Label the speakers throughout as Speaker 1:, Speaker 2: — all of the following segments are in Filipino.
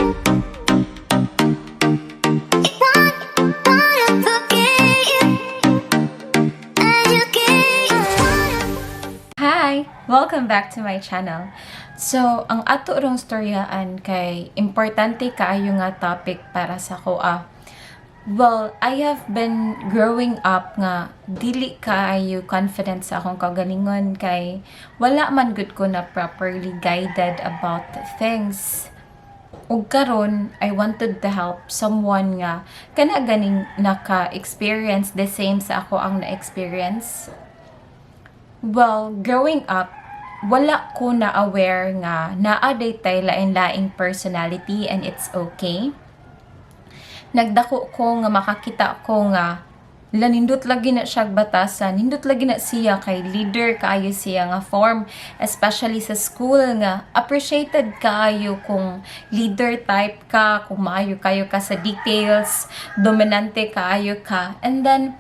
Speaker 1: Hi! Welcome back to my channel. So, ang ato rong storyaan kay importante kaayo nga topic para sa koa. Well, I have been growing up nga dili kaayo confident sa akong kagalingon kay wala man gud ko na properly guided about things. Ug karon, I wanted to help someone nga kana ganing naka-experience the same sa ako ang na-experience. Well, growing up, wala ko na aware nga naa-day tay lain-laing personality and it's okay. Nagdako ko nga makakita ko nga nindot lagi na siya batasan, nindot lagi na siya kay leader kaayo siya nga form, especially sa school nga appreciated kaayo kung leader type ka, kung maayo kayo ka sa details, dominante kaayo ka. And then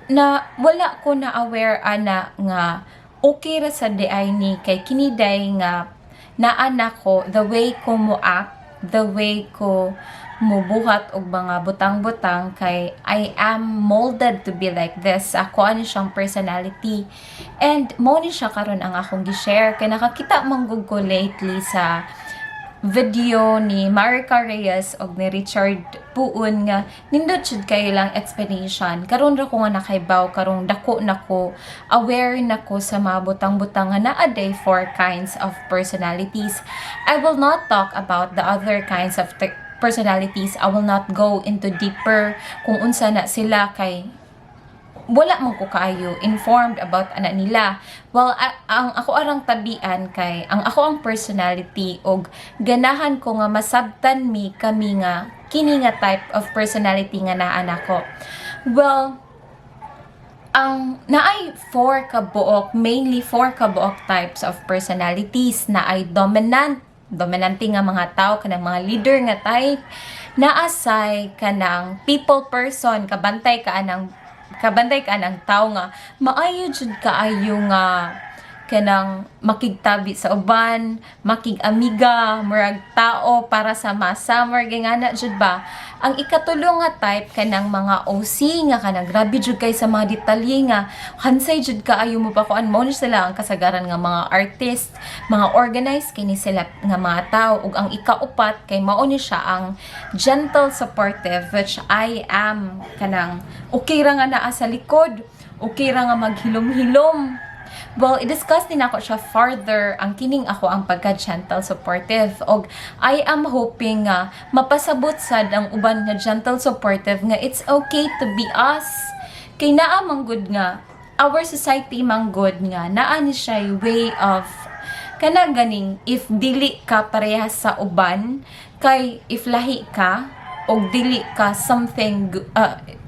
Speaker 1: na wala ko na aware ana nga okay ra sa DI ni kay kiniday nga naana ko the way ko mo act, the way ko mubuhat og mga butang-butang kay I am molded to be like this. Ako ani siyang personality. And mo ni siya karon ang akong gi-share kay nakakita manggug ko lately sa video ni Marica Reyes og ni Richard Puon nga nindot jud kay lang explanation. Karon ra ko nga nakaibaw karong dako nako aware nako sa mga butang-butang nga naa day four kinds of personalities. I will not talk about the other kinds of personalities. I will not go into deeper kung unsa na sila kay wala man ko kaayo informed about ana nila. Well, ang ako arang tabian kay ang ako ang personality og ganahan ko nga masabtan mi kami nga kini nga type of personality nga naa nako. Well, ang naay four kabuok, mainly four kabuok types of personalities na ay dominante nga mga tao, kanang mga leader nga type, naasay kanang people person, kabantay ka anang tao nga maayo jud kaayo nga kanang makigtabi sa uban, makig-amiga, murag tao para sa masa, murag ngana jud ba. Ang ikatulo nga type kanang mga OC nga kanang grabe jud kay sa mga detalye nga hansay jud kaayo mo pa kuan mo ni sila ang kasagaran nga mga artist, mga organized kini sila nga mga tao. Ug ang ikaupat kay mao ni siya ang gentle supportive, which I am kanang okay ra nga naa sa likod, okay ra nga maghilom-hilom. Well, i-discuss din ako siya further ang kining ako ang pagka-gentle supportive og I am hoping nga mapasabot sad ang uban nga gentle supportive nga it's okay to be us. Kay naa man good nga our society man good nga naa ni siya way of kana ganing if dili ka parehas sa uban kay if lahi ka og dili ka something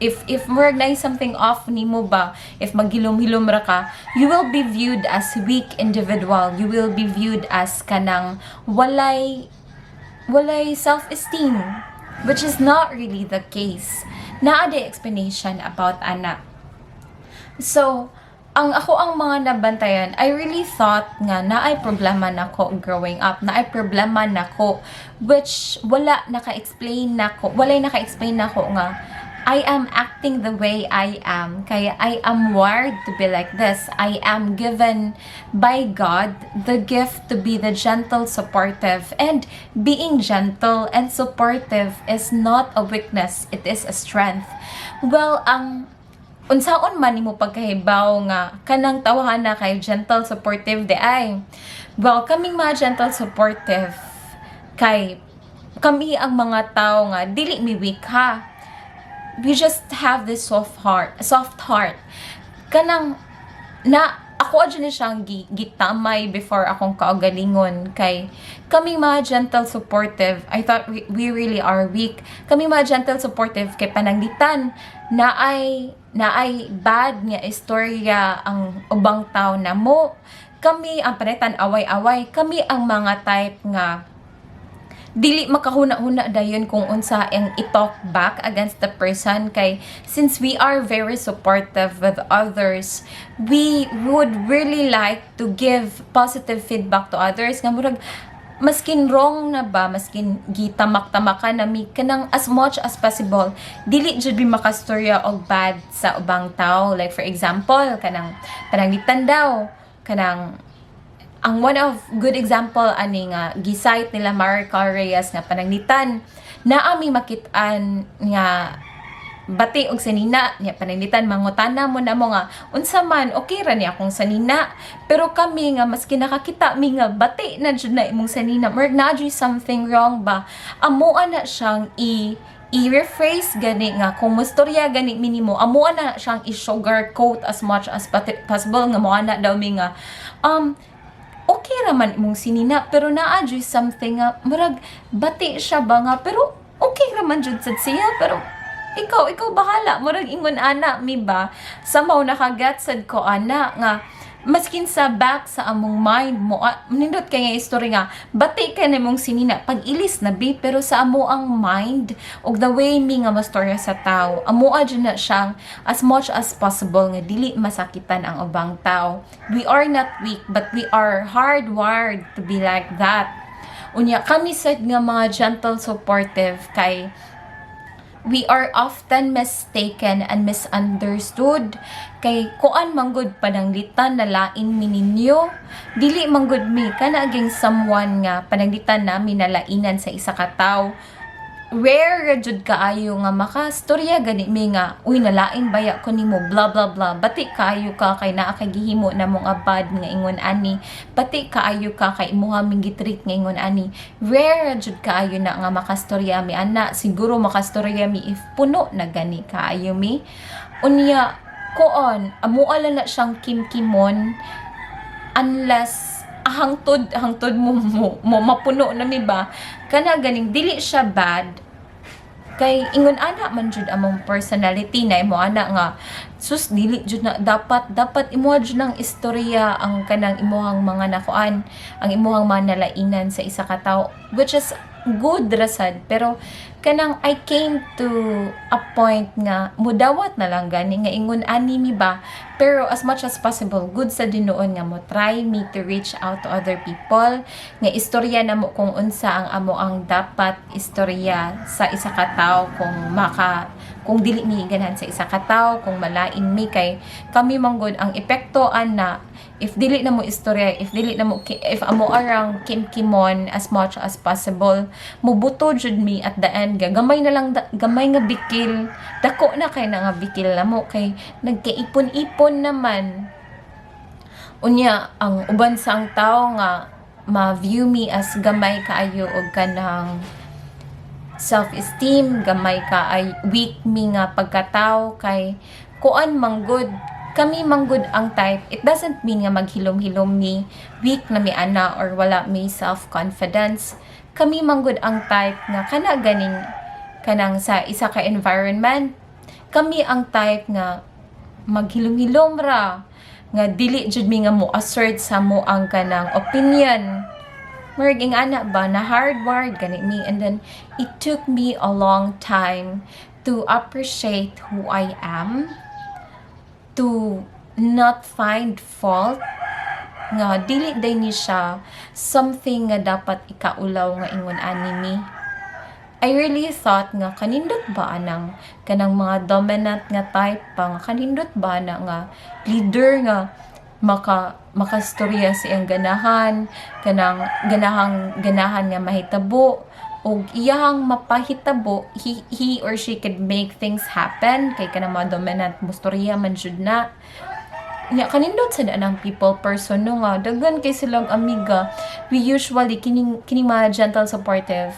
Speaker 1: if more na something off nimo ba, if maghilom-hilom ra ka, you will be viewed as weak individual, you will be viewed as kanang walay self-esteem, which is not really the case. Naa day explanation about ana. So ang ako ang mga nabantayan, I really thought nga naay problema nako growing up, naay problema nako which walay naka-explain nako nga I am acting the way I am, kaya I am wired to be like this. I am given by God the gift to be the gentle supportive, and being gentle and supportive is not a weakness, it is a strength. Well, unsaon man nimo pagkahibaw nga kanang tawahan na kay gentle supportive de ay. Well, kaming mga gentle supportive kay kami ang mga tao nga dili mi weak ha. We just have this soft heart. Kanang na ako adyan siyang gitamay before akong kaugalingon kay kami mga gentle supportive. I thought we really are weak. Kami mga gentle supportive kay pananglitan na ay bad nga istorya ang ubang tao na mo. Kami ang paretan away-away. Kami ang mga type nga dili makahuna-huna dayon kung unsa ang i-talk back against the person kay since we are very supportive with others, we would really like to give positive feedback to others nga murag maskin wrong na ba, maskin gitamak-tamakan na mi kanang as much as possible dili jud mi makastorya og bad sa ubang tao. Like for example, kanang pananglitan daw, kanang ang one of good example ani nga gisite nila Maricar Reyes nga pananglitan naa mi makit-an nga bati og sanina niya pananglitan mangutana mo na mo nga unsa man okay ra niya akong sanina, pero kami nga maski nakakita mi nga bati na jud na imong sanina, mer na jud something wrong ba, amoa na siyang i-rephrase gani nga kung mustorya gani minimo amoa na siyang i-sugarcoat as much as possible nga mo na daw mi nga okay raman imong sinina, pero naa jud something nga murag bati siya ba nga, pero okay raman jud sad siya, pero ikaw bahala murag ingon ana mi ba, somehow nakagat sad ko ana nga maskin sa back sa among mind mo nindot kay nga history nga bati ka nimong sinina pag ilis na bi, pero sa amo ang mind og the way mi nga mastorya sa tao amo adyo na siyang as much as possible nga dili masakitan ang ubang tao. We are not weak, but we are hardwired to be like that. Unya kami sad nga mga gentle supportive kay we are often mistaken and misunderstood kay kuan manggod pananglitan na lain mininyo dili manggod mi kana aging someone nga pananglitan namin na lainan sa isa ka tawo. Rare jud kaayo nga makastorya gani mi nga uy nalain baya ko nimo blah blah blah, bati kaayo ka kay naa kay gihimo namong abad nga ingon ani, bati kaayo ka kay imuha ming gitreat nga ingon ani. Rare jud kaayo na nga makastorya mi ana, siguro makastorya mi if puno na gani kaayo mi. Unya koon amo ala na siyang kimkimon unless hangtod mo mapuno na mi ba kana ganing dili siya bad kay ingon ana man jud among personality na imo ana nga sus dili jud na dapat imo jud nang istorya ang kanang imuhang mga nakuan, ang imuhang mga nalainan sa isa ka tawo, which is good rasad, pero kanang I came to a point nga mudawat na lang gani nga ingon ani mi ba, pero as much as possible good sa dinuon nga mo try me to reach out to other people nga istorya na mo kung unsa ang amo ang dapat istorya sa isa ka tawo, kung dili mi ganahan sa isa ka tawo, kung malain mi kay kami manggod ang epektoan na if dili na mo istorya, if amo arang kimkimon as much as possible, mubuto jud mi at the end gamay na lang gamay nga bikil dako na kay na nga bikil na mo kay nagkaipon-ipon naman. Unya ang uban sang tao nga ma-view me as gamay kaayo og kanang self-esteem, gamay ka ay weak mi nga pagkatao kay kuan manggod kami manggod ang type, it doesn't mean nga maghilom-hilom mi weak na mi ana or wala mi self-confidence. Kami manggod ang type nga kana ganing kanang sa isa ka environment, kami ang type nga maghilom-hilom ra nga dili jud mi nga mo assert sa mo ang kanang opinion. Merging ana ba na hardwired gani mi, and then it took me a long time to appreciate who I am, to not find fault nga dili day ni siya something nga dapat ikaulaw nga ingon ani mi. I really thought nga kanindot ba anang kanang mga dominant nga type pa nga kanindot ba na nga leader nga makastorya sa iyang ganahan, kanang ganahan nga mahitabo o iyang mapahitabo, he or she could make things happen kay kanang mga dominant mustorya man jud na nya kanindot sa ng people person no nga daghan kay silang amiga. We usually kining mga gentle supportive,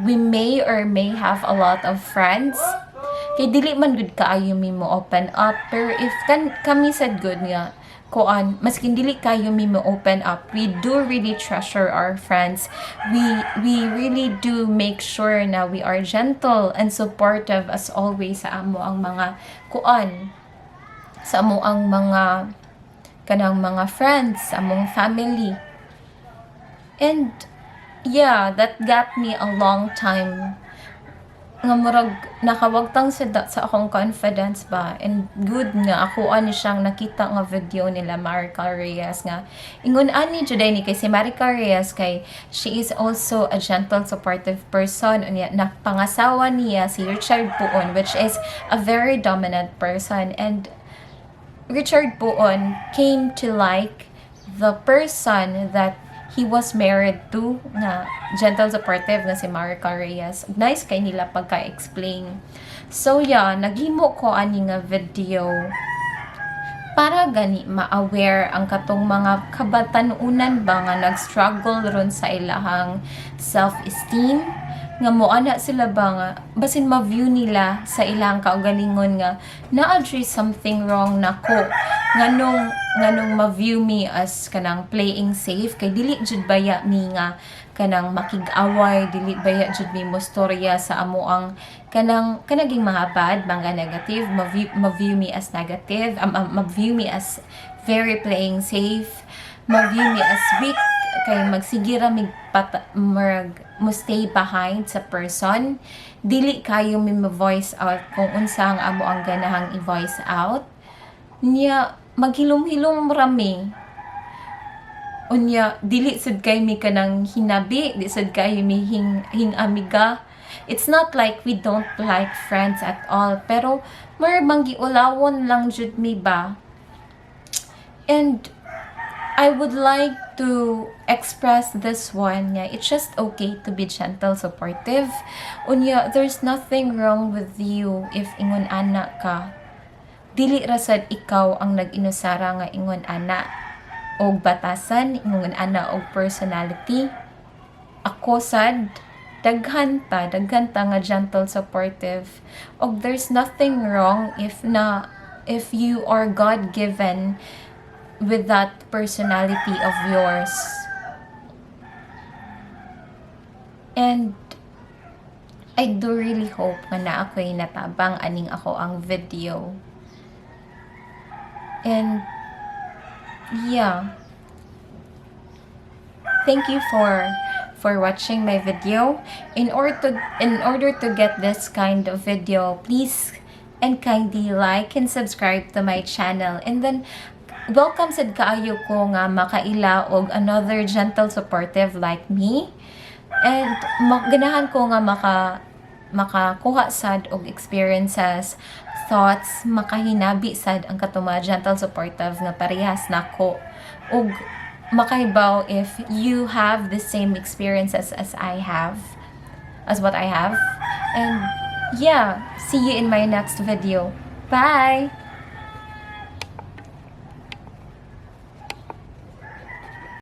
Speaker 1: we may or may have a lot of friends kay dili man good kaayo mi mo open up, pero if kami sad good nga kuan maskin dili kayo mi mo open up, we do really treasure our friends. We really do make sure na we are gentle and supportive as always sa amo ang mga kuan, sa amo ang mga kanang mga friends, sa among family. And yeah, that got me a long time nga murag nakawagtang sa akong confidence ba, and good nga ako ani siyang nakita nga video nila Maricar Reyes nga ingon ani juday ni kay si Maricar Reyes kay she is also a gentle supportive person, unya napangasawa niya si Richard Puon, which is a very dominant person, and Richard Puon came to like the person that he was married to nga gentle supportive nga si Maricar Reyes. Nice kay nila pagka-explain. So yeah, naghimo ko ani nga video para gani ma-aware ang katong mga kabatanunan ba nga nag-struggle ron sa ilahang self-esteem, nga moana sila ba nga basin ma-view nila sa ilang kaugalingon nga na-address something wrong nako, nganong ma-view me as kanang playing safe, kay dili jud baya mi nga kanang makig-away, dili baya jud mi mostorya sa amo ang kanaging mga bad, mga negative, ma-view me as negative, ma-view me as very playing safe, ma-view me as weak, kay magsigira mig mo stay behind sa person, dili kayo mi ma-voice out kung unsa ang amo ang ganahang i-voice out niya, maghilom-hilom rami unya, dili sad kay mi kanang hinabi, di sad kay mi hing amiga. It's not like we don't like friends at all, pero marabang giulawon lang jud mi ba. And I would like to express this one nga it's just okay to be gentle, supportive. Unya, there's nothing wrong with you if ingon ana ka. Dili rasad ikaw ang nag-inusara nga ingon ana og batasan, ingon ana og personality. Ako sad daghan ta nga gentle, supportive. Og there's nothing wrong if you are God-given with that personality of yours. And I do really hope nga na ako'y natabang aning ako ang video. And yeah, thank you for watching my video. In order to get this kind of video, please and kindly like and subscribe to my channel, and then welcome sad kaayo ko nga makaila og another gentle supportive like me, and ganahan ko nga makakuha sad og experiences, thoughts, makahinabi sad ang katong gentle supportive nga parehas nako, og makahibaw if you have the same experiences as what I have. And yeah, see you in my next video. Bye!